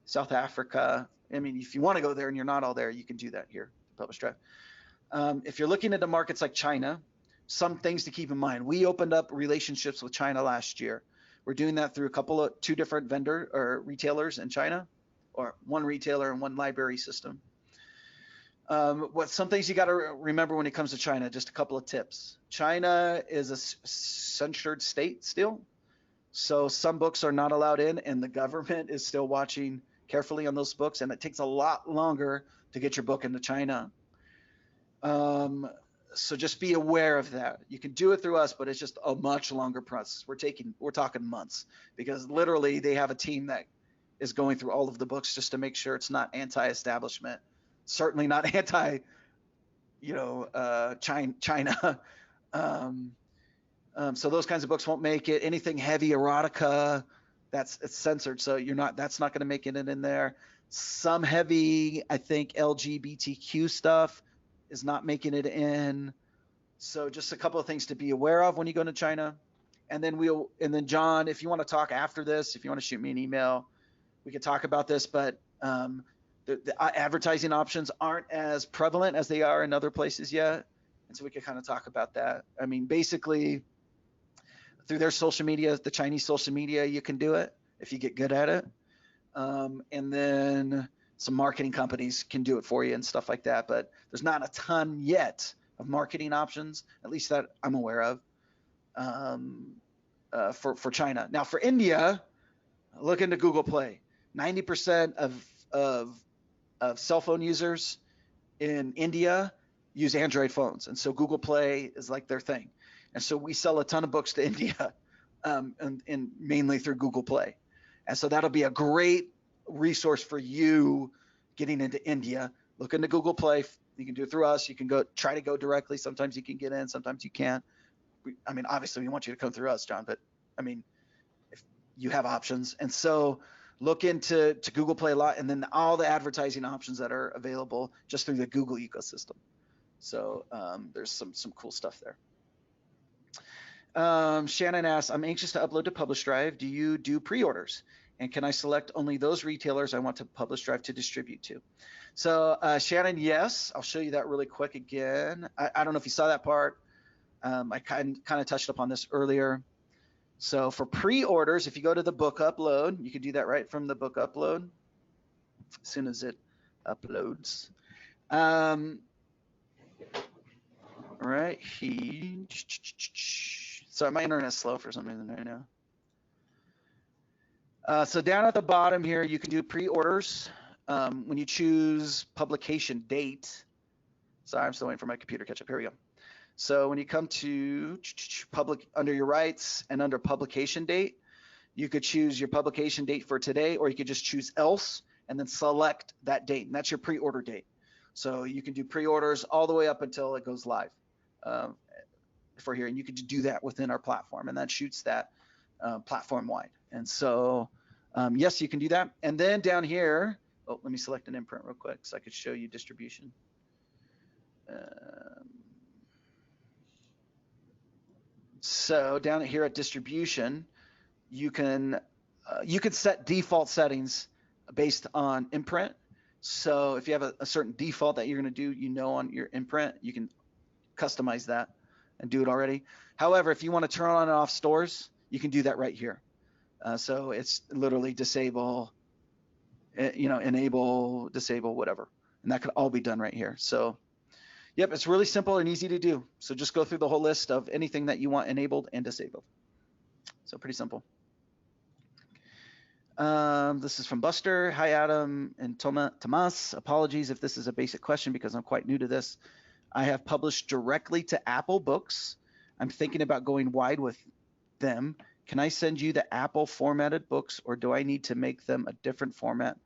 South Africa. I mean, if you want to go there and you're not all there, you can do that here, PublishDrive. If you're looking into markets like China, some things to keep in mind. We opened up relationships with China last year. We're doing that through two different vendor or retailers in China, or one retailer and one library system. Some things you got to remember when it comes to China, just a couple of tips. China is a censored state still, so some books are not allowed in, and the government is still watching carefully on those books, and it takes a lot longer to get your book into China. So just be aware of that. You can do it through us, but it's just a much longer process. We're talking months, because literally they have a team that is going through all of the books just to make sure it's not anti-establishment. Certainly not anti, China. So those kinds of books won't make it. Anything heavy erotica, it's censored, so that's not going to make it in there. Some heavy, I think, LGBTQ stuff is not making it in. So just a couple of things to be aware of when you go to China. And then John, if you want to talk after this, if you want to shoot me an email, we could talk about this, but the advertising options aren't as prevalent as they are in other places yet. And so we could kind of talk about that. I mean, basically through their social media, the Chinese social media, you can do it if you get good at it. And then some marketing companies can do it for you and stuff like that. But there's not a ton yet of marketing options, at least that I'm aware of, for China. Now for India, look into Google Play. 90% of cell phone users in India use Android phones, and so Google Play is like their thing. And so we sell a ton of books to India, and mainly through Google Play. And so that'll be a great resource for you getting into India. Look into Google Play. You can do it through us. You can try to go directly. Sometimes you can get in, sometimes you can't. I mean, obviously we want you to come through us, John, but I mean, if you have options. And so look into Google Play a lot, and then all the advertising options that are available just through the Google ecosystem. So there's some cool stuff there. Shannon asks, I'm anxious to upload to PublishDrive. Do you do pre-orders? And can I select only those retailers I want to PublishDrive to distribute to? So Shannon, yes. I'll show you that really quick again. I don't know if you saw that part. I kind of touched upon this earlier. So for pre-orders, if you go to the book upload, you can do that right from the book upload as soon as it uploads. Right here. Sorry, my internet's slow for some reason right now. So down at the bottom here, you can do pre-orders. When you choose publication date, sorry, I'm still waiting for my computer to catch up. Here we go. So when you come to under your rights and under publication date, you could choose your publication date for today, or you could just choose else and then select that date, and that's your pre-order date. So you can do pre-orders all the way up until it goes live for here, and you could do that within our platform, and that shoots that platform wide. And so yes, you can do that. And then down here, oh, let me select an imprint real quick so I could show you distribution. So down here at distribution, you can set default settings based on imprint. So if you have a certain default that you're going to do, on your imprint, you can customize that and do it already. However, if you want to turn on and off stores, you can do that right here. So it's literally disable, enable, disable, whatever, and that could all be done right here. So yep, it's really simple and easy to do. So just go through the whole list of anything that you want enabled and disabled. So pretty simple. This is from Buster. Hi, Adam and Tamas. Apologies if this is a basic question because I'm quite new to this. I have published directly to Apple Books. I'm thinking about going wide with them. Can I send you the Apple formatted books, or do I need to make them a different format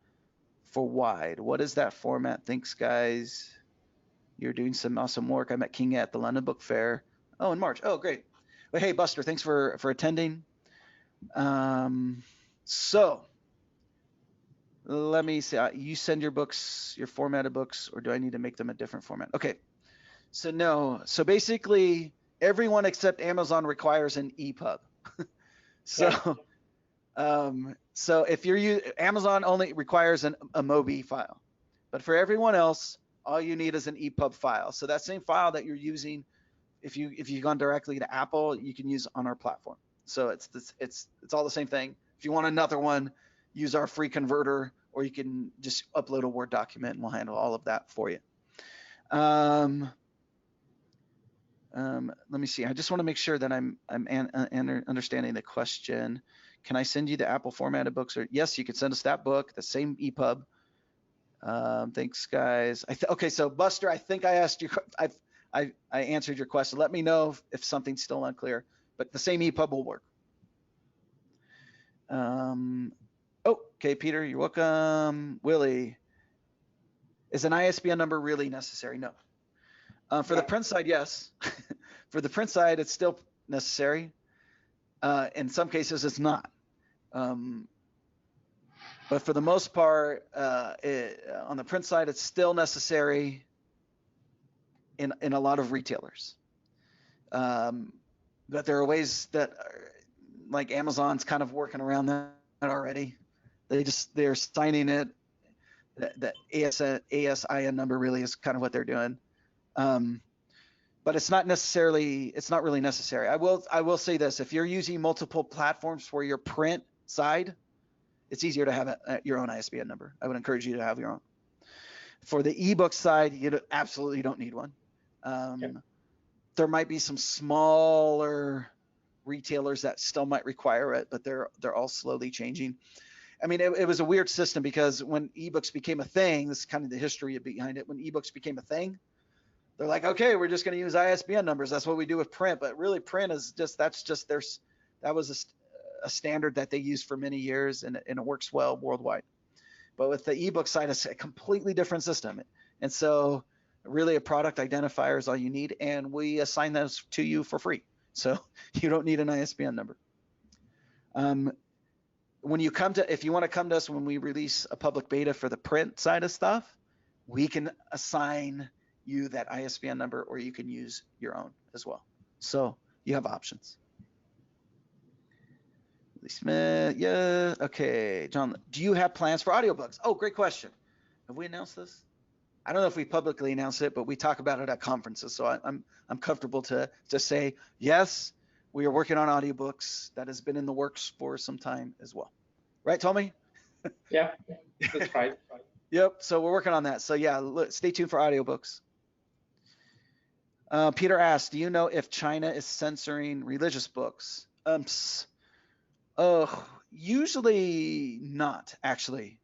for wide? What is that format? Thanks, guys. You're doing some awesome work. I met King at the London Book Fair. Oh, in March. Oh, great. Well, hey, Buster, thanks for attending. So let me see. You send your books, your formatted books, or do I need to make them a different format? Okay. So no. So basically, everyone except Amazon requires an EPUB. So, so if you're Amazon only requires a MOBI file, but for everyone else, all you need is an EPUB file. So that same file that you're using, if you've gone directly to Apple, you can use on our platform. So it's all the same thing. If you want another one, use our free converter, or you can just upload a Word document, and we'll handle all of that for you. Let me see. I just want to make sure that I'm understanding the question. Can I send you the Apple formatted books? Or yes, you can send us that book, the same EPUB. Thanks, guys. Okay, so Buster, I think I asked you. I answered your question. Let me know if something's still unclear. But the same EPUB will work. Okay, Peter, you're welcome. Willie, is an ISBN number really necessary? No. For the print side, yes. For the print side, it's still necessary. In some cases, it's not. But for the most part, on the print side, it's still necessary in a lot of retailers. But there are ways that, like Amazon's kind of working around that already. They're signing it. The ASIN number really is kind of what they're doing. But it's not really necessary. I will say this: if you're using multiple platforms for your print side, it's easier to have your own ISBN number. I would encourage you to have your own. For the ebook side, you absolutely don't need one. There might be some smaller retailers that still might require it, but they're all slowly changing. I mean, it was a weird system because when ebooks became a thing, this is kind of the history behind it. When ebooks became a thing, they're like, okay, we're just going to use ISBN numbers. That's what we do with print. But really, print is that was a standard that they used for many years, and it works well worldwide. But with the ebook side, it's a completely different system. And so really a product identifier is all you need, and we assign those to you for free. So you don't need an ISBN number. If you want to come to us when we release a public beta for the print side of stuff, we can assign you that ISBN number, or you can use your own as well. So you have options. Smith, yeah, okay. John, do you have plans for audiobooks? Oh, great question. Have we announced this? I don't know if we publicly announced it, but we talk about it at conferences. So I'm comfortable to say yes, we are working on audiobooks. That has been in the works for some time as well. Right, Tommy? Yeah, that's right. Yep. So we're working on that. So yeah, stay tuned for audiobooks. Peter asked, do you know if China is censoring religious books? Usually not, actually.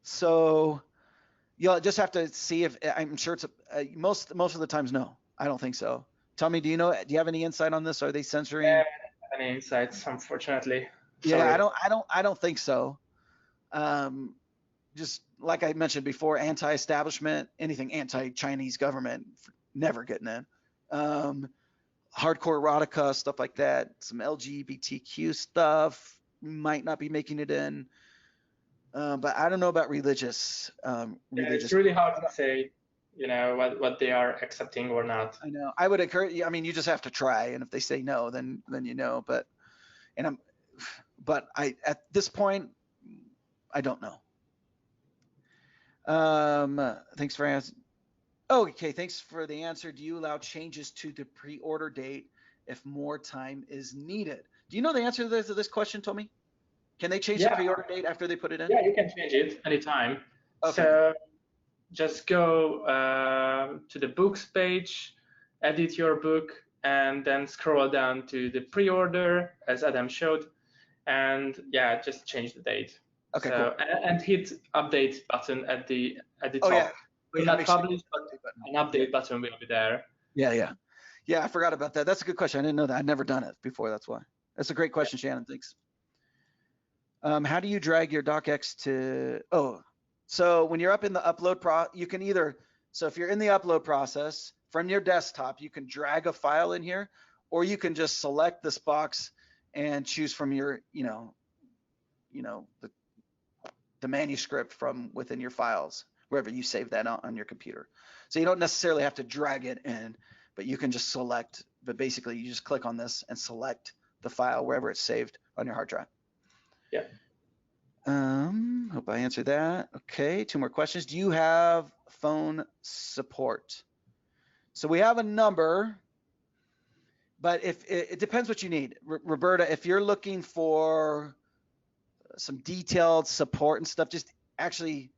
So you'll just have to see if, I'm sure it's most of the times, no, I don't think so. Tommy, do you have any insight on this? Are they censoring? I don't have any insights, unfortunately. Sorry. Yeah, I don't think so. Just like I mentioned before, anti-establishment, anything anti-Chinese government, never getting in. Hardcore erotica, stuff like that, some LGBTQ stuff might not be making it in. But I don't know about religious. It's really hard to say, what they are accepting or not. I know. I would encourage you. I mean, you just have to try, and if they say no, then you know. But at this point, I don't know. Thanks for answering. Oh, okay, thanks for the answer. Do you allow changes to the pre-order date if more time is needed? Do you know the answer to this question, Tommy? Can they change the pre-order date after they put it in? Yeah, you can change it anytime. Okay. So just go to the books page, edit your book, and then scroll down to the pre-order, as Adam showed. and yeah, just change the date. Okay, so, cool. And hit update button at the Oh, top. yeah. Will Yeah, not make sure publish, but an update button will be there. Yeah. I forgot about that. That's a good question. I didn't know that. I'd never done it before. That's why. That's a great question, Shannon. Thanks. How do you drag your docx to? Oh, so when you're up in the upload you can either. So if you're in the upload process from your desktop, you can drag a file in here, or you can just select this box and choose from your, the manuscript from within your files, wherever you save that on your computer. So you don't necessarily have to drag it in, but you can just select, but basically you just click on this and select the file wherever it's saved on your hard drive. Yeah. Hope I answered that. Okay, 2 more questions. Do you have phone support? So we have a number, but if it depends what you need. Roberta, if you're looking for some detailed support and stuff, just actually,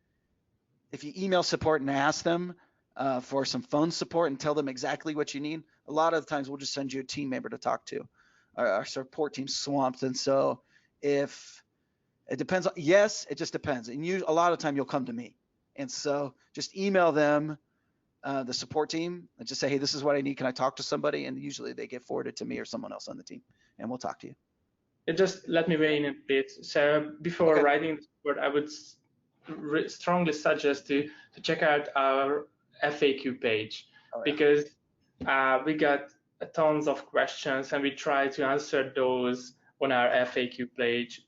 if you email support and ask them for some phone support and tell them exactly what you need, a lot of the times we'll just send you a team member to talk to. Our support team's swamped, and so if it depends, yes, it just depends. And a lot of the time you'll come to me, and so just email them, the support team, and just say, hey, this is what I need. Can I talk to somebody? And usually they get forwarded to me or someone else on the team, and we'll talk to you. Just let me weigh in a bit. So before writing the report, I would strongly suggest to check out our FAQ page, because we got tons of questions and we try to answer those on our FAQ page.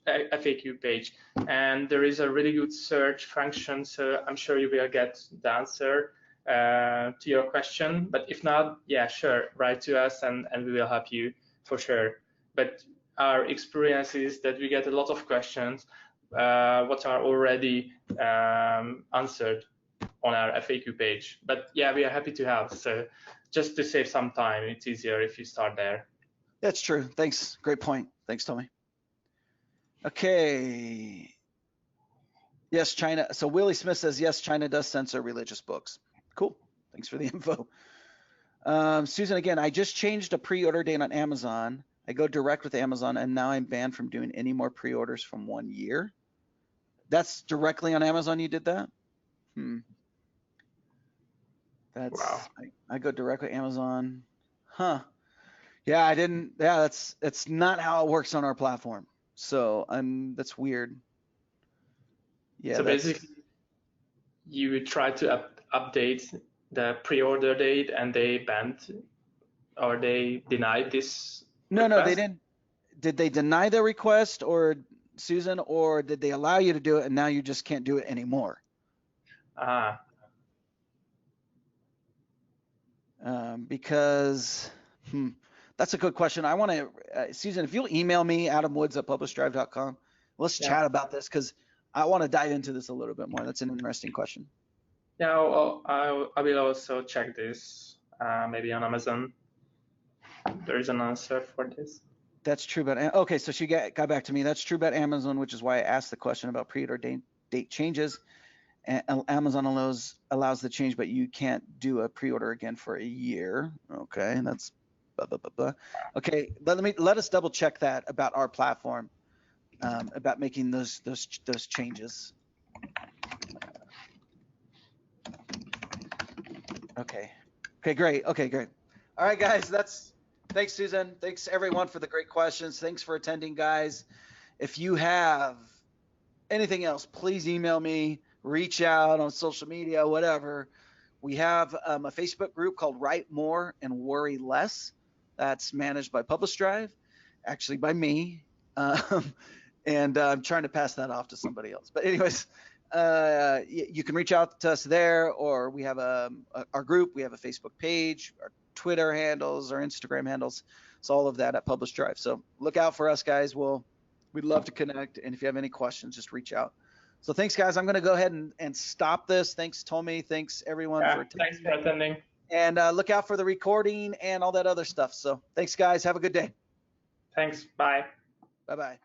And there is a really good search function, so I'm sure you will get the answer to your question. But if not, yeah, sure, write to us and we will help you for sure. But our experience is that we get a lot of questions what are already answered on our FAQ page. But yeah, we are happy to help. So just to save some time, it's easier if you start there. That's true. Thanks. Great point. Thanks, Tommy. Okay. Yes, China. So Willie Smith says, yes, China does censor religious books. Cool. Thanks for the info. Susan, again, I just changed a pre-order date on Amazon. I go direct with Amazon, and now I'm banned from doing any more pre-orders from 1 year. That's directly on Amazon you did that? That's wow. I go direct with Amazon. Huh. Yeah, I didn't. Yeah, that's not how it works on our platform. So that's weird. Yeah. So basically, you would try to update the pre-order date, and they banned or they denied this. No, they didn't. Did they deny the request, or Susan, or did they allow you to do it and now you just can't do it anymore? Because that's a good question. I want to, Susan, if you'll email me, adamwoods@publishdrive.com, let's chat about this, because I want to dive into this a little bit more. That's an interesting question. Yeah, I will also check this, maybe on Amazon. There is an answer for this. That's true, but okay, so she got back to me. That's true about Amazon, which is why I asked the question about pre-order date changes. And Amazon allows the change, but you can't do a pre-order again for a year. Okay, and that's blah, blah, blah, blah. Okay, let us double check that about our platform, about making those changes. Okay, great. Okay, great. All right, guys, thanks, Susan. Thanks everyone for the great questions. Thanks for attending, guys. If you have anything else, please email me, reach out on social media, whatever. We have a Facebook group called Write More and Worry Less. That's managed by PublishDrive, actually by me. And I'm trying to pass that off to somebody else. But anyways, you can reach out to us there, or we have our group. We have a Facebook page, our Twitter handles, our Instagram handles. It's all of that at PublishDrive. So look out for us, guys. We'd love to connect. And if you have any questions, just reach out. So thanks, guys. I'm going to go ahead and stop this. Thanks, Tommy. Thanks, everyone, for attending. Thanks for attending. And look out for the recording and all that other stuff. So thanks, guys. Have a good day. Thanks. Bye. Bye-bye.